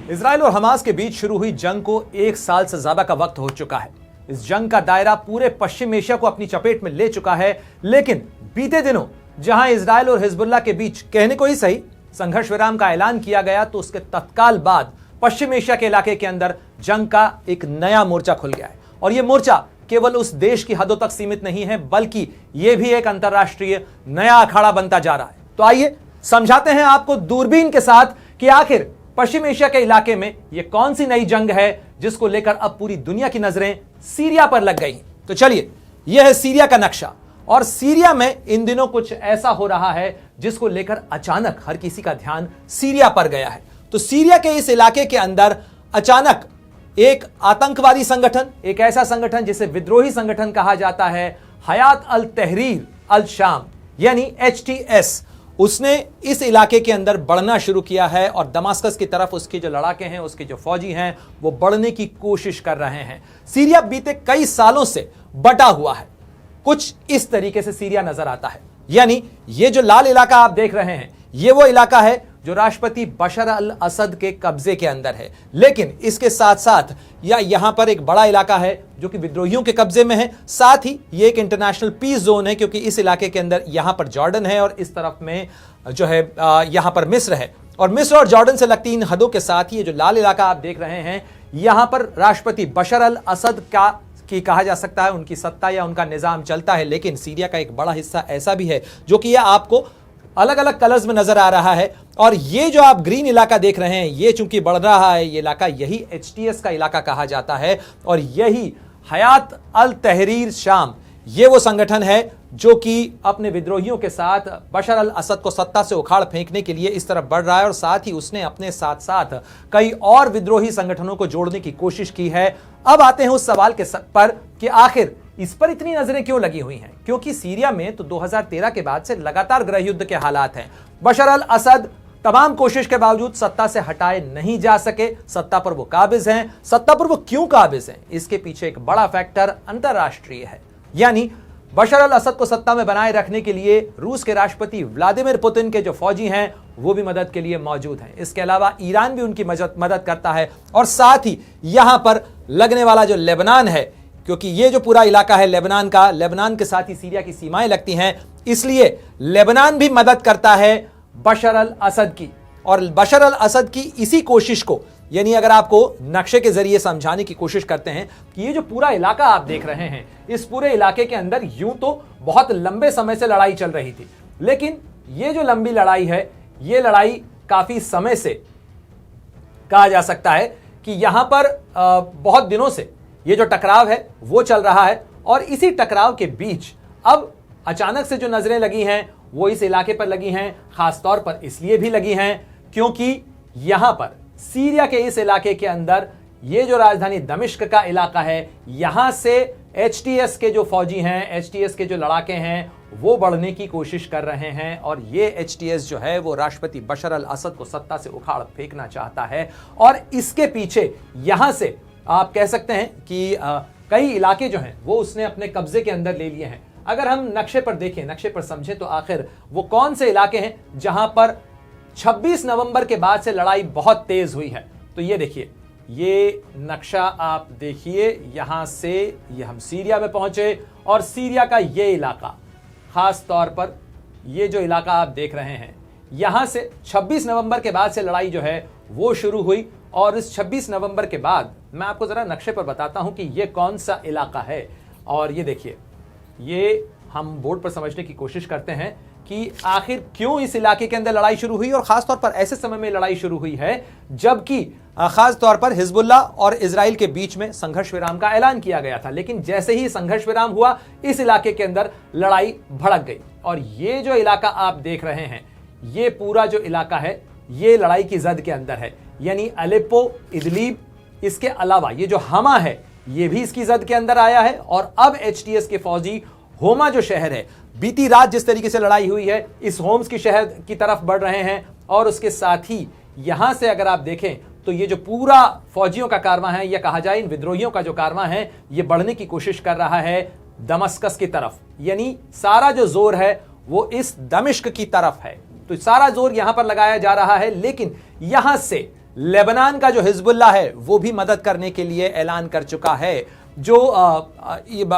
Israel और Hamas के बीच शुरू हुई जंग को 1 साल से ज्यादा का वक्त हो चुका है। इस जंग का दायरा पूरे पश्चिम एशिया को अपनी चपेट में ले चुका है, लेकिन बीते दिनों जहां इजराइल और हिजबुल्लाह के बीच कहने को ही सही संघर्ष विराम का ऐलान किया गया, तो उसके तत्काल बाद पश्चिम एशिया के इलाके के अंदर जंग का एक नया मोर्चा खुल गया है। और यह मोर्चा केवल उस देश की हदों तक सीमित नहीं है, बल्कि यह भी एक अंतरराष्ट्रीय नया अखाड़ा बनता जा रहा है। तो आइए समझाते हैं आपको दूरबीन के साथ कि आखिर पश्चिम एशिया के इलाके में यह कौन सी नई जंग है जिसको लेकर अब पूरी दुनिया की नजरें सीरिया पर लग गई। तो चलिए, यह है सीरिया का नक्शा, और सीरिया में इन दिनों कुछ ऐसा हो रहा है जिसको लेकर अचानक हर किसी का ध्यान सीरिया पर गया है। तो सीरिया के इस इलाके के अंदर अचानक एक आतंकवादी संगठन, एक ऐसा संगठन जिसे विद्रोही संगठन कहा जाता है, हयात अल तहरीर अल शाम यानी HTS, उसने इस इलाके के अंदर बढ़ना शुरू किया है और दमास्कस की तरफ उसके जो लड़ाके हैं, उसके जो फौजी हैं, वो बढ़ने की कोशिश कर रहे हैं। सीरिया बीते कई सालों से बटा हुआ है। कुछ इस तरीके से सीरिया नजर आता है, यानी ये जो लाल इलाका आप देख रहे हैं, ये वो इलाका है जो राष्ट्रपति बशर अल असद के कब्जे के अंदर है। लेकिन इसके साथ साथ यहां पर एक बड़ा इलाका है जो कि विद्रोहियों के कब्जे में है। साथ ही ये एक इंटरनेशनल पीस जोन है, क्योंकि इस इलाके के अंदर यहां पर जॉर्डन है और इस तरफ में जो है यहां पर मिस्र है, और मिस्र और जॉर्डन से लगती इन हदों के साथ ही ये जो लाल इलाका आप देख रहे हैं, यहां पर राष्ट्रपति बशर अल असद की कहा जा सकता है उनकी सत्ता या उनका निजाम चलता है। लेकिन सीरिया का एक बड़ा हिस्सा ऐसा भी है जो कि यह आपको अलग अलग कलर्स में नजर आ रहा है। और ये जो आप ग्रीन इलाका देख रहे हैं, ये चूंकि बढ़ रहा है, ये इलाका यही HTS का इलाका कहा जाता है, और यही हयात अल तहरीर शाम, ये वो संगठन है जो कि अपने विद्रोहियों के साथ बशर अल असद को सत्ता से उखाड़ फेंकने के लिए इस तरफ बढ़ रहा है। और साथ ही उसने अपने साथ साथ कई और विद्रोही संगठनों को जोड़ने की कोशिश की है। अब आते हैं उस सवाल के पर कि आखिर इस पर इतनी नजरें क्यों लगी हुई हैं? क्योंकि सीरिया में तो 2013 के बाद से लगातार गृह युद्ध के हालात हैं। बशर अल असद तमाम कोशिश के बावजूद सत्ता से हटाए नहीं जा सके, सत्ता पर वो काबिज हैं। सत्ता पर वो क्यों काबिज हैं? इसके पीछे एक बड़ा फैक्टर अंतरराष्ट्रीय है, यानी बशर अल असद को सत्ता में बनाए रखने के लिए रूस के राष्ट्रपति व्लादिमीर पुतिन के जो फौजी हैं वो भी मदद के लिए मौजूद हैं। इसके अलावा ईरान भी उनकी मदद करता है, और साथ ही यहां पर लगने वाला जो लेबनान है, क्योंकि ये जो पूरा इलाका है लेबनान के साथ ही सीरिया की सीमाएं लगती हैं, इसलिए लेबनान भी मदद करता है बशर अल असद की। और बशर अल असद की इसी कोशिश को, यानी अगर आपको नक्शे के जरिए समझाने की कोशिश करते हैं कि ये जो पूरा इलाका आप देख रहे हैं, इस पूरे इलाके के अंदर यूं तो बहुत लंबे समय से लड़ाई चल रही थी, लेकिन ये जो लंबी लड़ाई है, ये लड़ाई काफी समय से कहा जा सकता है कि यहां पर बहुत दिनों से ये जो टकराव है वो चल रहा है। और इसी टकराव के बीच अब अचानक से जो नजरें लगी हैं वो इस इलाके पर लगी हैं। खासतौर पर इसलिए भी लगी हैं क्योंकि यहां पर सीरिया के इस इलाके के अंदर ये जो राजधानी दमिश्क का इलाका है, यहां से HTS के जो फौजी हैं, HTS के जो लड़ाके हैं, वो बढ़ने की कोशिश कर रहे हैं। और ये HTS जो है वो राष्ट्रपति बशर अल असद को सत्ता से उखाड़ फेंकना चाहता है। और इसके पीछे यहां से आप कह सकते हैं कि कई इलाके जो हैं वो उसने अपने कब्जे के अंदर ले लिए हैं। अगर हम नक्शे पर देखें, नक्शे पर समझें, तो आखिर वो कौन से इलाके हैं जहां पर 26 नवंबर के बाद से लड़ाई बहुत तेज हुई है। तो ये देखिए, ये नक्शा आप देखिए, यहां से ये हम सीरिया में पहुंचे, और सीरिया का ये इलाका, खास तौर पर ये जो इलाका आप देख रहे हैं, यहां से 26 नवंबर के बाद से लड़ाई जो है वो शुरू हुई। और इस 26 नवंबर के बाद मैं आपको जरा नक्शे पर बताता हूं कि ये कौन सा इलाका है। और ये देखिए, ये हम बोर्ड पर समझने की कोशिश करते हैं कि आखिर क्यों इस इलाके के अंदर लड़ाई शुरू हुई। और खासतौर पर ऐसे समय में लड़ाई शुरू हुई है जबकि खास तौर पर हिजबुल्लाह और इजराइल के बीच में संघर्ष विराम का ऐलान किया गया था। लेकिन जैसे ही संघर्ष विराम हुआ, इस इलाके के अंदर लड़ाई भड़क गई। और ये जो इलाका आप देख रहे हैं, ये पूरा जो इलाका है, ये लड़ाई की जद के अंदर है, यानी अलेप्पो, इदलिब, इसके अलावा ये जो हमा है, ये भी इसकी जद के अंदर आया है। और अब HTS के फौजी होमा जो शहर है, बीती रात जिस तरीके से लड़ाई हुई है, इस होम्स की शहर की तरफ बढ़ रहे हैं। और उसके साथ ही यहां से अगर आप देखें तो ये जो पूरा फौजियों का कारवां है, या कहा जाए इन विद्रोहियों का जो कारवां है, ये बढ़ने की कोशिश कर रहा है दमस्कस की तरफ। यानी सारा जो जोर है वो इस दमिश्क की तरफ है। तो सारा जोर यहां पर लगाया जा रहा है, लेकिन यहां से लेबनान का जो हिजबुल्लाह है वो भी मदद करने के लिए ऐलान कर चुका है। जो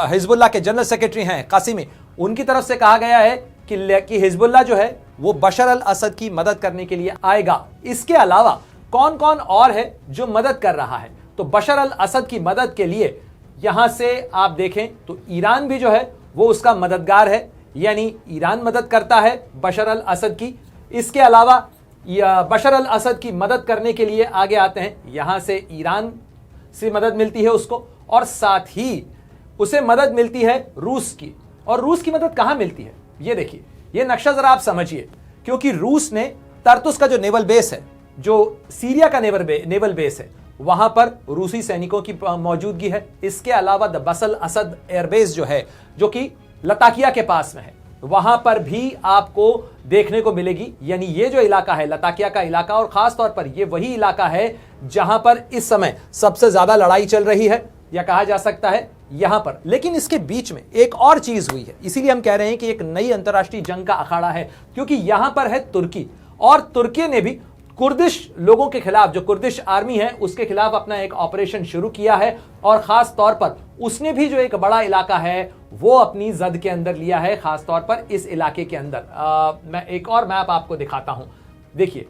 हिजबुल्लाह के जनरल सेक्रेटरी हैं कासिमी, उनकी तरफ से कहा गया है कि हिजबुल्लाह जो है वो बशर अल असद की मदद करने के लिए आएगा। इसके अलावा कौन कौन और है जो मदद कर रहा है? तो बशर अल असद की मदद के लिए यहां से आप देखें तो ईरान भी जो है वो उसका मददगार है, यानी ईरान मदद करता है बशर अल असद की। इसके अलावा बशर अल असद की मदद करने के लिए आगे आते हैं, यहां से ईरान से मदद मिलती है उसको, और साथ ही उसे मदद मिलती है रूस की। और रूस की मदद कहां मिलती है ये देखिए, ये नक्शा जरा आप समझिए, क्योंकि रूस ने तरतुस का जो नेवल बेस है, जो सीरिया का नेवल बेस है, वहां पर रूसी सैनिकों की मौजूदगी है। इसके अलावा द बसल असद एयरबेस जो है, जो कि लताकिया के पास में है, वहां पर भी आपको देखने को मिलेगी। यानी ये जो इलाका है लताकिया का इलाका, और खास तौर पर ये वही इलाका है जहां पर इस समय सबसे ज्यादा लड़ाई चल रही है, या कहा जा सकता है यहां पर। लेकिन इसके बीच में एक और चीज हुई है, इसीलिए हम कह रहे हैं कि एक नई अंतरराष्ट्रीय जंग का अखाड़ा है, क्योंकि यहां पर है तुर्की, और तुर्की ने भी कुर्दिश लोगों के खिलाफ, जो कुर्दिश आर्मी है उसके खिलाफ अपना एक ऑपरेशन शुरू किया है। और खास तौर पर उसने भी जो एक बड़ा इलाका है वो अपनी जद के अंदर लिया है, खास तौर पर इस इलाके के अंदर। मैं एक और मैप आपको दिखाता हूं, देखिए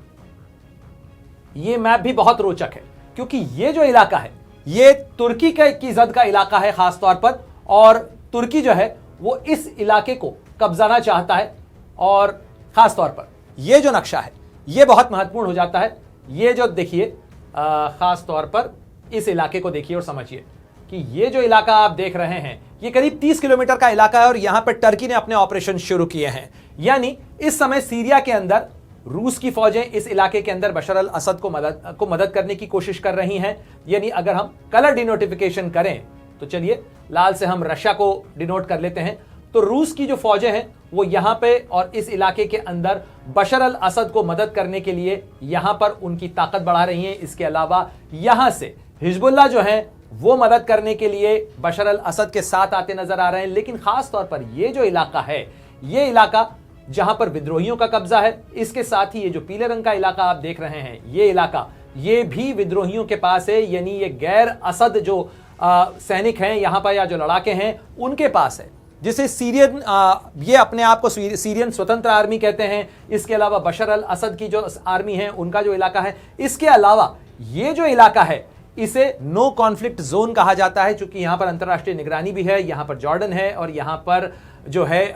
ये मैप भी बहुत रोचक है, क्योंकि ये जो इलाका है ये तुर्की की जद का इलाका है खास तौर पर, और तुर्की जो है वो इस इलाके को कब्जाना चाहता है। और खास तौर पर ये जो नक्शा है ये बहुत महत्वपूर्ण हो जाता है। ये जो देखिए खास तौर पर इस इलाके को देखिए और समझिए कि ये जो इलाका आप देख रहे हैं ये करीब 30 किलोमीटर का इलाका है, और यहां पर टर्की ने अपने ऑपरेशन शुरू किए हैं। यानी इस समय सीरिया के अंदर रूस की फौजें इस इलाके के अंदर बशर अल असद को मदद करने की कोशिश कर रही हैं। यानी अगर हम कलर डिनोटिफिकेशन करें तो चलिए लाल से हम रशिया को डिनोट कर लेते हैं, तो रूस की जो फौजें हैं वो यहां पे और इस इलाके के अंदर बशर अल असद को मदद करने के लिए यहां पर उनकी ताकत बढ़ा रही हैं। इसके अलावा यहां से हिजबुल्लाह जो है वो मदद करने के लिए बशर अल असद के साथ आते नजर आ रहे हैं। लेकिन खास तौर पर ये जो इलाका है, ये इलाका जहां पर विद्रोहियों का कब्जा है, इसके साथ ही ये जो पीले रंग का इलाका आप देख रहे हैं, ये इलाका ये भी विद्रोहियों के पास है। यानी ये गैर असद जो सैनिक हैं यहां पर, या जो लड़ाके हैं उनके पास है, जिसे सीरियन ये अपने आप को सीरियन स्वतंत्र आर्मी कहते हैं। इसके अलावा बशर अल असद की जो आर्मी है उनका जो इलाका है। इसके अलावा ये जो इलाका है इसे नो कॉन्फ्लिक्ट जोन कहा जाता है, क्योंकि यहां पर अंतरराष्ट्रीय निगरानी भी है। यहां पर जॉर्डन है और यहां पर जो है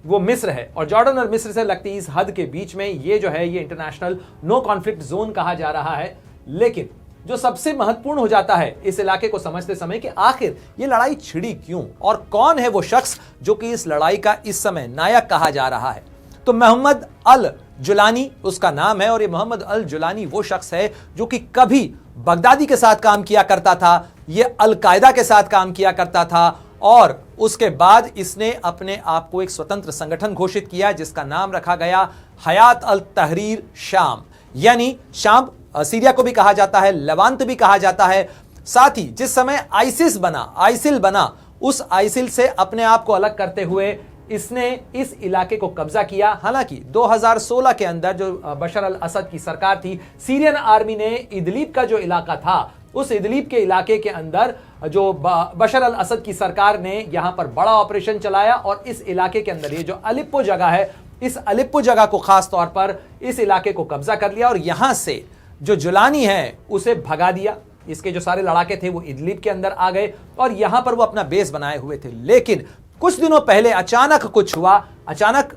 वो मिस्र है, और जॉर्डन और मिस्र से लगती इस हद के बीच में ये जो है ये इंटरनेशनल नो कॉन्फ्लिक्ट जोन कहा जा रहा है। लेकिन जो सबसे महत्वपूर्ण हो जाता है इस इलाके को समझते समय कि आखिर ये लड़ाई छिड़ी क्यों, और कौन है वो शख्स जो कि इस लड़ाई का इस समय नायक कहा जा रहा है। तो मोहम्मद अल जुलानी उसका नाम है, और ये मोहम्मद अल जुलानी वो शख्स है जो कि कभी बगदादी के साथ काम किया करता था, ये अल कायदा के साथ काम किया करता था, और उसके बाद इसने अपने आप को एक स्वतंत्र संगठन घोषित किया जिसका नाम रखा गया हयात अल तहरीर शाम। यानी शाम सीरिया को भी कहा जाता है, लवांत भी कहा जाता है। साथ ही जिस समय आइसिल बना, उस आइसिल से अपने आप को अलग करते हुए इसने इस इलाके को कब्जा किया। हालांकि 2016 के अंदर जो बशर अल असद की सरकार थी, सीरियन आर्मी ने इदलिब का जो इलाका था, उस इदलिब के इलाके के अंदर जो बशर अल असद की सरकार ने यहां पर बड़ा ऑपरेशन चलाया, और इस इलाके के अंदर ये जो अलिप्पो जगह है, इस अलिप्पो जगह को खास तौर पर इस इलाके को कब्जा कर लिया, और यहां से जो जुलानी है उसे भगा दिया। इसके जो सारे लड़ाके थे वो इदलिब के अंदर आ गए, और यहां पर वो अपना बेस बनाए हुए थे। लेकिन कुछ दिनों पहले अचानक कुछ हुआ। अचानक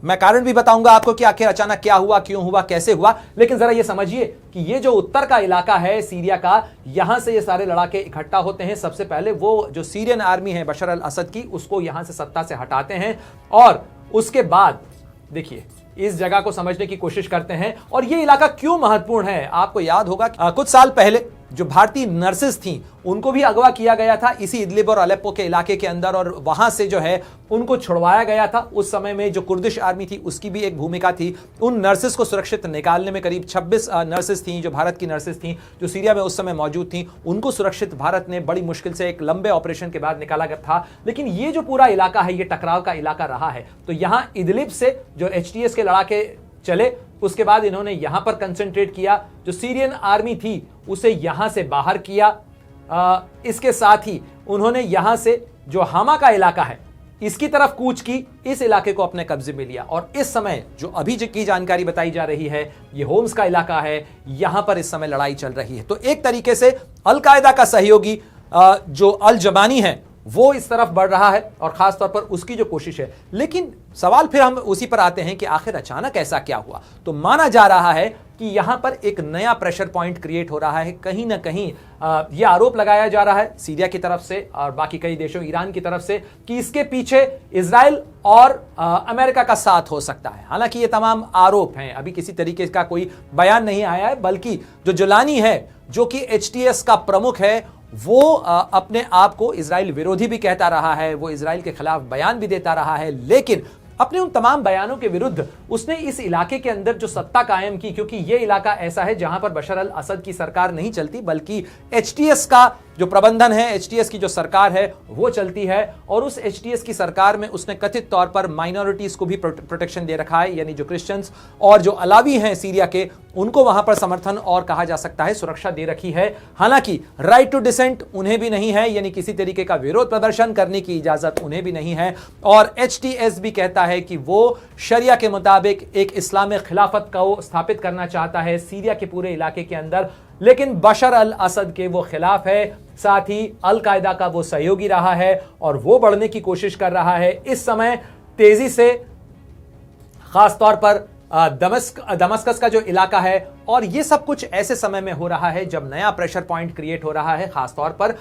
मैं कारण भी बताऊंगा आपको कि आखिर अचानक क्या हुआ, क्यों हुआ, कैसे हुआ। लेकिन जरा ये समझिए कि ये जो उत्तर का इलाका है सीरिया का, यहां से ये सारे लड़ाके इकट्ठा होते हैं। सबसे पहले वो जो सीरियन आर्मी है बशर अल असद की, उसको यहां से सत्ता से हटाते हैं, और उसके बाद देखिए इस जगह को समझने की कोशिश करते हैं। और ये इलाका क्यों महत्वपूर्ण है, आपको याद होगा कुछ साल पहले जो भारतीय नर्सेस थीं उनको भी अगवा किया गया था इसी इदलिब और अलेप्पो के इलाके के अंदर, और वहां से जो है उनको छुड़वाया गया था। उस समय में जो कुर्दिश आर्मी थी उसकी भी एक भूमिका थी। उन नर्सेस को सुरक्षित निकालने में करीब 26 नर्सेस थीं जो भारत की नर्सेस थीं, जो सीरिया में उस समय मौजूद थीं। उनको सुरक्षित भारत ने बड़ी मुश्किल से एक लंबे ऑपरेशन के बाद निकाला गया था। लेकिन ये जो पूरा इलाका है ये टकराव का इलाका रहा है। तो यहाँ इदलिब से जो HTS के लड़ाके चले उसके बाद इन्होंने यहां पर कंसंट्रेट किया, जो सीरियन आर्मी थी उसे यहां से बाहर किया। इसके साथ ही उन्होंने यहां से जो हामा का इलाका है इसकी तरफ कूच की, इस इलाके को अपने कब्जे में लिया। और इस समय जो अभी की जानकारी बताई जा रही है, ये होम्स का इलाका है, यहां पर इस समय लड़ाई चल रही है। तो एक तरीके से अल-कायदा का सहयोगी जो अल जबानी है वो इस तरफ बढ़ रहा है और खासतौर पर उसकी जो कोशिश है। लेकिन सवाल फिर हम उसी पर आते हैं कि आखिर अचानक ऐसा क्या हुआ। तो माना जा रहा है कि यहां पर एक नया प्रेशर पॉइंट क्रिएट हो रहा है। कहीं ना कहीं यह आरोप लगाया जा रहा है सीरिया की तरफ से और बाकी कई देशों, ईरान की तरफ से, कि इसके पीछे इजराइल और अमेरिका का साथ हो सकता है। हालांकि ये तमाम आरोप हैं, अभी किसी तरीके का कोई बयान नहीं आया है, बल्कि जो जुलानी है जो कि एचटीएस का प्रमुख है वो अपने आप को इजराइल विरोधी भी कहता रहा है, वो इजराइल के खिलाफ बयान भी देता रहा है। लेकिन अपने उन तमाम बयानों के विरुद्ध उसने इस इलाके के अंदर जो सत्ता कायम की, क्योंकि यह इलाका ऐसा है जहां पर बशर अल असद की सरकार नहीं चलती बल्कि एचटीएस का जो प्रबंधन है, एचटीएस की जो सरकार है वो चलती है। और उस एचटीएस की सरकार में उसने कथित तौर पर माइनॉरिटीज को भी प्रोटेक्शन दे रखा है, यानी जो क्रिश्चियंस और जो अलावी हैं सीरिया के, उनको वहां पर समर्थन और कहा जा सकता है सुरक्षा दे रखी है। हालांकि राइट टू डिसेंट उन्हें भी नहीं है, यानी किसी तरीके का विरोध प्रदर्शन करने की इजाजत उन्हें भी नहीं है। और एचटीएस भी कहता है कि वो शरिया के मुताबिक एक इस्लामिक खिलाफत को स्थापित करना चाहता है सीरिया के पूरे इलाके के अंदर, लेकिन बशर अल असद के वो खिलाफ है। साथ ही अल कायदा का वो सहयोगी रहा है और वो बढ़ने की कोशिश कर रहा है इस समय तेजी से, खासतौर पर दमस्कस का जो इलाका है। और ये सब कुछ ऐसे समय में हो रहा है जब नया प्रेशर पॉइंट क्रिएट हो रहा है, खासतौर पर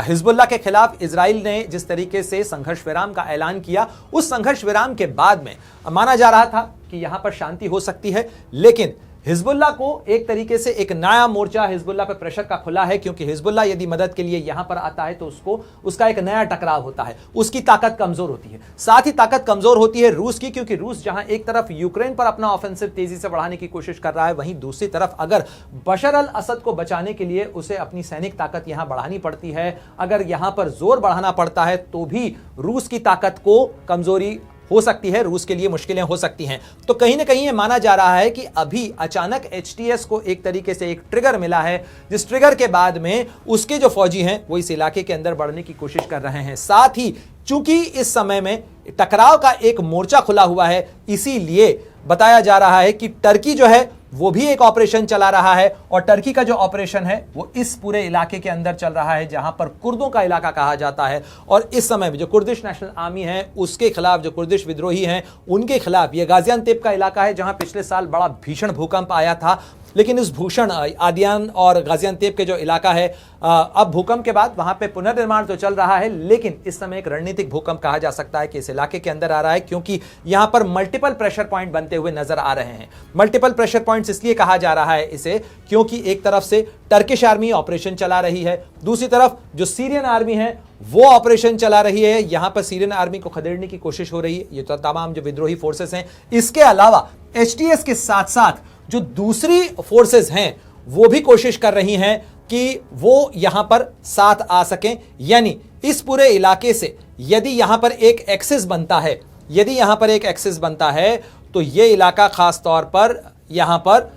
हिजबुल्लाह के खिलाफ इजराइल ने जिस तरीके से संघर्ष विराम का ऐलान किया, उस संघर्ष विराम के बाद में माना जा रहा था कि यहां पर शांति हो सकती है। लेकिन हिजबुल्लाह को एक तरीके से एक नया मोर्चा हिजबुल्लाह पर प्रेशर का खुला है, क्योंकि हिजबुल्लाह यदि मदद के लिए यहां पर आता है तो उसका एक नया टकराव होता है, उसकी ताकत कमजोर होती है। साथ ही ताकत कमजोर होती है रूस की, क्योंकि रूस जहां एक तरफ यूक्रेन पर अपना ऑफेंसिव तेजी से बढ़ाने की कोशिश कर रहा है, वहीं दूसरी तरफ अगर बशर अल असद को बचाने के लिए उसे अपनी सैनिक ताकत यहां बढ़ानी पड़ती है, अगर यहां पर जोर बढ़ाना पड़ता है तो भी रूस की ताकत को कमजोरी हो सकती है, रूस के लिए मुश्किलें हो सकती हैं। तो कहीं ना कहीं ये माना जा रहा है कि अभी अचानक एचटीएस को एक तरीके से एक ट्रिगर मिला है, जिस ट्रिगर के बाद में उसके जो फौजी हैं वो इस इलाके के अंदर बढ़ने की कोशिश कर रहे हैं। साथ ही चूंकि इस समय में टकराव का एक मोर्चा खुला हुआ है, इसीलिए बताया जा रहा है कि टर्की जो है वो भी एक ऑपरेशन चला रहा है। और टर्की का जो ऑपरेशन है वो इस पूरे इलाके के अंदर चल रहा है जहां पर कुर्दों का इलाका कहा जाता है। और इस समय में जो कुर्दिश नेशनल आर्मी है उसके खिलाफ, जो कुर्दिश विद्रोही हैं उनके खिलाफ, ये गाजियानतेप का इलाका है जहां पिछले साल बड़ा भीषण भूकंप आया था। लेकिन इस भूषण आदियान और गाजियानतेप के जो इलाका है, अब भूकंप के बाद वहां पे पुनर्निर्माण तो चल रहा है, लेकिन इस समय एक रणनीतिक भूकंप कहा जा सकता है कि इस इलाके के अंदर आ रहा है, क्योंकि यहां पर मल्टीपल प्रेशर पॉइंट बनते हुए नजर आ रहे हैं। मल्टीपल प्रेशर पॉइंट्स इसलिए कहा जा रहा है इसे, क्योंकि एक तरफ से टर्किश आर्मी ऑपरेशन चला रही है, दूसरी तरफ जो सीरियन आर्मी है वो ऑपरेशन चला रही है। यहां पर सीरियन आर्मी को खदेड़ने की कोशिश हो रही है, ये तो तमाम जो विद्रोही फोर्सेस हैं। इसके अलावा एचटीएस के साथ साथ जो दूसरी फोर्सेस हैं वो भी कोशिश कर रही हैं कि वो यहां पर साथ आ सकें, यानी इस पूरे इलाके से यदि यहां पर एक एक्सिस बनता है, यदि यहां पर एक एक्सिस बनता है तो ये इलाका खास तौर पर यहां पर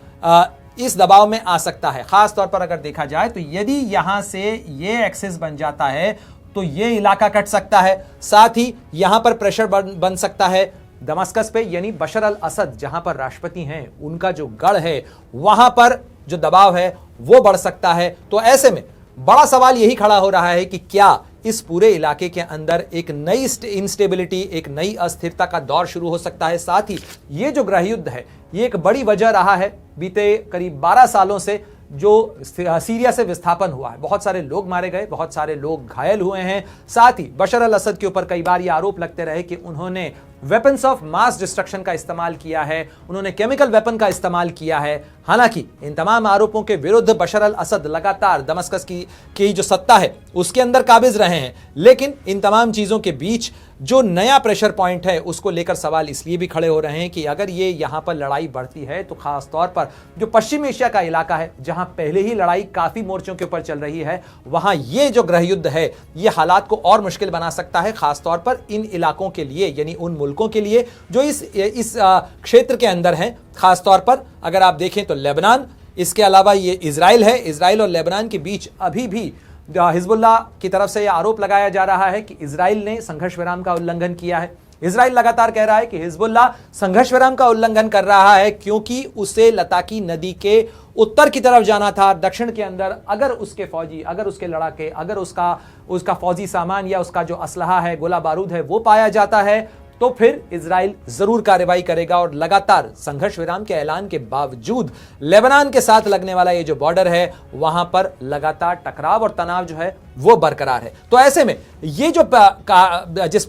इस दबाव में आ सकता है। खास तौर पर अगर देखा जाए तो यदि यहां से ये एक्सिस बन जाता है तो ये इलाका कट सकता है। साथ ही यहां पर प्रेशर बन सकता है दमस्कस पे, यानी बशर अल असद जहां पर राष्ट्रपति हैं उनका जो गढ़ है वहां पर जो दबाव है वो बढ़ सकता है। तो ऐसे में बड़ा सवाल यही खड़ा हो रहा है कि क्या इस पूरे इलाके के अंदर एक नई इंस्टेबिलिटी, एक नई अस्थिरता का दौर शुरू हो सकता है। साथ ही ये जो गृह युद्ध है ये एक बड़ी वजह रहा है बीते करीब 12 सालों से जो सीरिया से विस्थापन हुआ है। बहुत सारे लोग मारे गए, बहुत सारे लोग घायल हुए हैं। साथ ही बशर अल असद के ऊपर कई बार ये आरोप लगते रहे कि उन्होंने वेपन्स ऑफ मास डिस्ट्रक्शन का इस्तेमाल किया है, उन्होंने केमिकल वेपन का इस्तेमाल किया है। हालांकि इन तमाम आरोपों के विरुद्ध बशर अल असद लगातार दमस्कस की जो सत्ता है उसके अंदर काबिज रहे हैं। लेकिन इन तमाम चीजों के बीच जो नया प्रेशर पॉइंट है उसको लेकर सवाल इसलिए भी खड़े हो रहे हैं कि अगर ये यहां पर लड़ाई बढ़ती है तो खास तौर पर जो पश्चिम एशिया का इलाका है जहां पहले ही लड़ाई काफी मोर्चों के ऊपर चल रही है, वहां ये जो गृह युद्ध है ये हालात को और मुश्किल बना सकता है, खास तौर पर इन इलाकों के लिए, यानी उन मुल्कों मुल्कों के लिए जो इस क्षेत्र के अंदर हैं। खासतौर पर अगर आप देखें तो लेबनान, इसके अलावा ये इजराइल है। इजराइल और लेबनान के बीच अभी भी हिजबुल्लाह की तरफ से यह आरोप लगाया जा रहा है कि इजराइल ने संघर्ष विराम का उल्लंघन किया है। इजराइल लगातार कह रहा है कि हिजबुल्लाह संघर्ष विराम का उल्लंघन कर रहा है क्योंकि उसे लताकी नदी के उत्तर की तरफ जाना था, दक्षिण के अंदर अगर उसके फौजी, अगर उसके लड़ाके, अगर उसका फौजी सामान या उसका जो असलहा है, गोला बारूद है, वो पाया जाता है तो फिर इजराइल जरूर कार्रवाई करेगा। और लगातार संघर्ष विराम के ऐलान के बावजूद लेबनान के साथ लगने वाला ये जो बॉर्डर है वहां पर लगातार टकराव और तनाव जो है वो बरकरार है। तो ऐसे में ये जो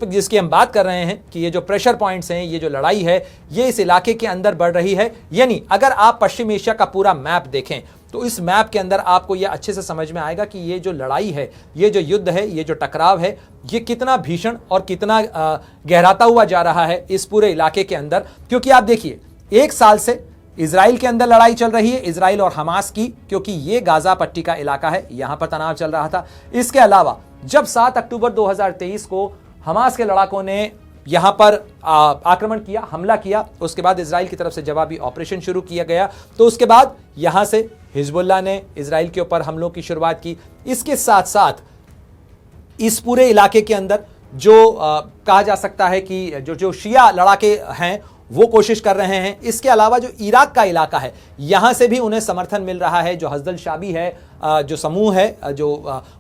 जिसकी हम बात कर रहे हैं कि ये जो प्रेशर पॉइंट्स हैं, ये जो लड़ाई है, ये इस इलाके के अंदर बढ़ रही है। यानी अगर आप पश्चिम एशिया का पूरा मैप देखें तो इस मैप के अंदर आपको यह अच्छे से समझ में आएगा कि ये जो लड़ाई है, ये जो युद्ध है, ये जो टकराव है, ये कितना भीषण और कितना गहराता हुआ जा रहा है इस पूरे इलाके के अंदर। क्योंकि आप देखिए, एक साल से इजराइल के अंदर लड़ाई चल रही है, इजराइल और हमास की, क्योंकि ये गाजा पट्टी का इलाका है, यहां पर तनाव चल रहा था। इसके अलावा जब 7 अक्टूबर 2023 को हमास के लड़ाकों ने यहां पर आक्रमण किया, हमला किया, उसके बाद इजराइल की तरफ से जवाबी ऑपरेशन शुरू किया गया, तो उसके बाद यहां से हिजबुल्लाह ने इजराइल के ऊपर हमलों की शुरुआत की। इसके साथ साथ इस पूरे इलाके के अंदर जो कहा जा सकता है कि जो शिया लड़ाके हैं वो कोशिश कर रहे हैं। इसके अलावा जो इराक का इलाका है, यहां से भी उन्हें समर्थन मिल रहा है। जो हजदल शाबी है, जो समूह है, जो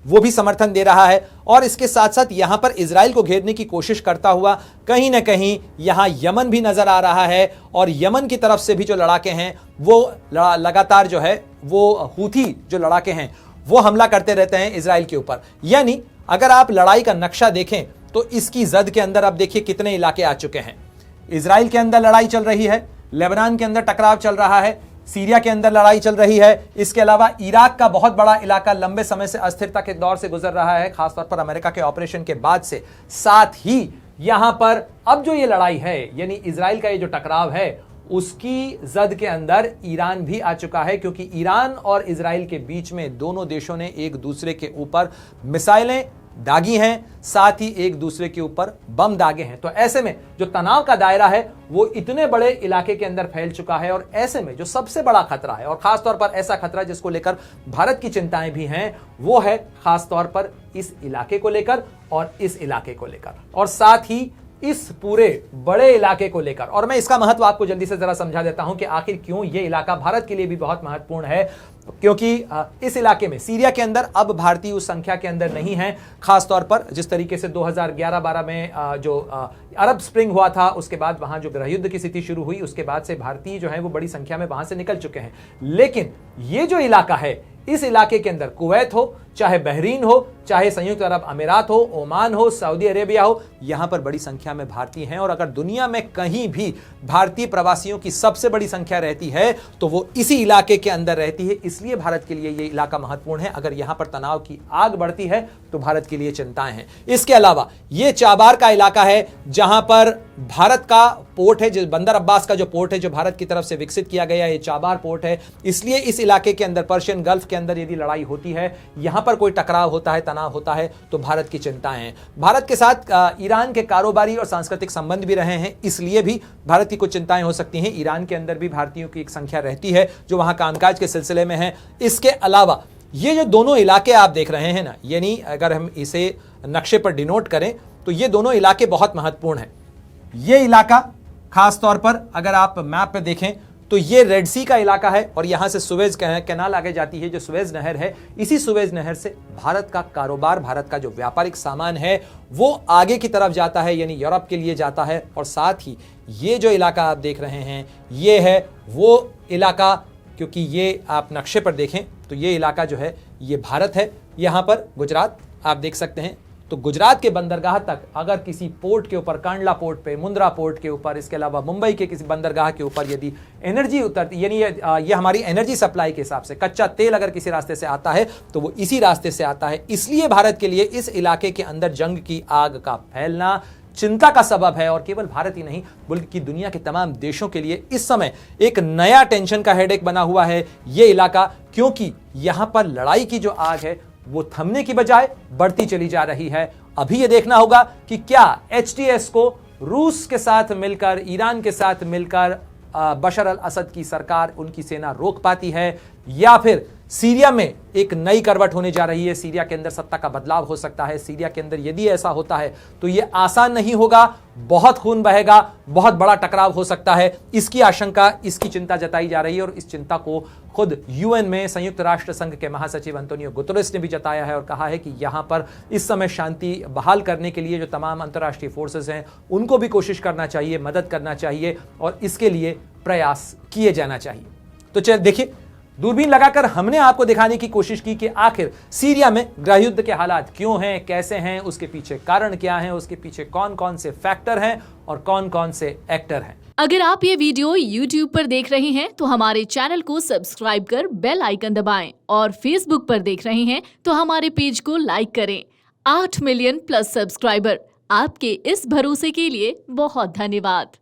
वो भी समर्थन दे रहा है। और इसके साथ साथ यहां पर इजराइल को घेरने की कोशिश करता हुआ कहीं ना कहीं यहां यमन भी नजर आ रहा है। और यमन की तरफ से भी जो लड़ाके हैं वो लगातार जो है वो हूथी जो लड़ाके हैं वो हमला करते रहते हैं इजराइल के ऊपर। यानी अगर आप लड़ाई का नक्शा देखें तो इसकी जद के अंदर आप देखिए कितने इलाके आ चुके हैं। इजराइल के अंदर लड़ाई चल रही है, लेबनान के अंदर टकराव चल रहा है, सीरिया के अंदर लड़ाई चल रही है। इसके अलावा इराक का बहुत बड़ा इलाका लंबे समय से अस्थिरता के दौर से गुजर रहा है, खासतौर पर अमेरिका के ऑपरेशन के बाद से। साथ ही यहां पर अब जो ये लड़ाई है, यानी इजराइल का ये जो टकराव है, उसकी जद के अंदर ईरान भी आ चुका है, क्योंकि ईरान और इजराइल के बीच में दोनों देशों ने एक दूसरे के ऊपर मिसाइलें दागी हैं, साथ ही एक दूसरे के ऊपर बम दागे हैं। तो ऐसे में जो तनाव का दायरा है वो इतने बड़े इलाके के अंदर फैल चुका है। और ऐसे में जो सबसे बड़ा खतरा है, और खासतौर पर ऐसा खतरा जिसको लेकर भारत की चिंताएं भी हैं, वो है खासतौर पर इस इलाके को लेकर और इस इलाके को लेकर, और साथ ही इस पूरे बड़े इलाके को लेकर। और मैं इसका महत्व आपको जल्दी से जरा समझा देता हूं कि आखिर क्यों ये इलाका भारत के लिए भी बहुत महत्वपूर्ण है। क्योंकि इस इलाके में, सीरिया के अंदर अब भारतीय उस संख्या के अंदर नहीं है। खासतौर पर जिस तरीके से 2011-12 में जो अरब स्प्रिंग हुआ था, उसके बाद वहां जो गृह युद्ध की स्थिति शुरू हुई, उसके बाद से भारतीय जो है वो बड़ी संख्या में वहां से निकल चुके हैं। लेकिन ये जो इलाका है, इस इलाके के अंदर कुवैत हो, चाहे बहरीन हो, चाहे संयुक्त अरब अमीरात हो, ओमान हो, सऊदी अरेबिया हो, यहां पर बड़ी संख्या में भारतीय हैं। और अगर दुनिया में कहीं भी भारतीय प्रवासियों की सबसे बड़ी संख्या रहती है तो वो इसी इलाके के अंदर रहती है। इसलिए भारत के लिए ये इलाका महत्वपूर्ण है। अगर यहां पर तनाव की आग बढ़ती है तो भारत के लिए चिंताएं हैं। इसके अलावा ये चाबार का इलाका है जहां पर भारत का पोर्ट है, जो बंदर अब्बास का जो पोर्ट है, जो भारत की तरफ से विकसित किया गया, ये चाबार पोर्ट है। इसलिए इस इलाके के अंदर, पर्शियन गल्फ के अंदर यदि लड़ाई होती है, यहां पर कोई टकराव होता है, तनाव होता है, तो भारत की चिंताएं हैं। भारत के साथ ईरान के कारोबारी और सांस्कृतिक संबंध भी रहे हैं, इसलिए भी भारत की कुछ चिंताएं हो सकती हैं। ईरान के अंदर भी भारतीयों की एक संख्या रहती है जो वहां कामकाज के सिलसिले में है। इसके अलावा ये जो दोनों इलाके आप देख रहे हैं ना, यानी अगर हम इसे नक्शे पर डिनोट करें तो ये दोनों इलाके बहुत महत्वपूर्ण हैं। ये इलाका खास तौर पर अगर आप मैप पे देखें तो ये रेड सी का इलाका है, और यहां से सुवेज कैनाल आगे जाती है, जो सुवेज नहर है। इसी सुवेज नहर से भारत का कारोबार, भारत का जो व्यापारिक सामान है वो आगे की तरफ जाता है, यानी यूरोप के लिए जाता है। और साथ ही ये जो इलाका आप देख रहे हैं, ये है वो इलाका, क्योंकि ये आप नक्शे पर देखें तो ये इलाका जो है ये भारत है। यहां पर गुजरात आप देख सकते हैं, तो गुजरात के बंदरगाह तक अगर किसी पोर्ट के ऊपर, कांडला पोर्ट पे, मुंद्रा पोर्ट के ऊपर, इसके अलावा मुंबई के किसी बंदरगाह के ऊपर यदि एनर्जी उतरती, यानी ये हमारी एनर्जी सप्लाई के हिसाब से कच्चा तेल अगर किसी रास्ते से आता है तो वो इसी रास्ते से आता है। इसलिए भारत के लिए इस इलाके के अंदर जंग की आग का फैलना चिंता का सबब है। और केवल भारत ही नहीं बल्कि दुनिया के तमाम देशों के लिए इस समय एक नया टेंशन का हेडेक बना हुआ है ये इलाका, क्योंकि यहां पर लड़ाई की जो आग है वो थमने की बजाय बढ़ती चली जा रही है। अभी ये देखना होगा कि क्या एचटीएस को रूस के साथ मिलकर, ईरान के साथ मिलकर बशर अल असद की सरकार, उनकी सेना रोक पाती है, या फिर सीरिया में एक नई करवट होने जा रही है, सीरिया के अंदर सत्ता का बदलाव हो सकता है। सीरिया के अंदर यदि ऐसा होता है तो यह आसान नहीं होगा, बहुत खून बहेगा, बहुत बड़ा टकराव हो सकता है। इसकी आशंका, इसकी चिंता जताई जा रही है और इस चिंता को खुद यूएन में संयुक्त राष्ट्र संघ के महासचिव अंतोनियो गुतेरेस ने भी जताया है और कहा है कि यहां पर इस समय शांति बहाल करने के लिए जो तमाम अंतर्राष्ट्रीय फोर्सेस हैं उनको भी कोशिश करना चाहिए, मदद करना चाहिए और इसके लिए प्रयास किए जाना चाहिए। तो चलिए देखिए, दूरबीन लगाकर हमने आपको दिखाने की कोशिश की कि आखिर सीरिया में गृह युद्ध के हालात क्यों हैं, कैसे हैं, उसके पीछे कारण क्या हैं, उसके पीछे कौन कौन से फैक्टर हैं और कौन कौन से एक्टर हैं। अगर आप ये वीडियो YouTube पर देख रहे हैं तो हमारे चैनल को सब्सक्राइब कर बेल आइकन दबाएं और Facebook पर देख रहे हैं तो हमारे पेज को लाइक करें। 8 मिलियन प्लस सब्सक्राइबर, आपके इस भरोसे के लिए बहुत धन्यवाद।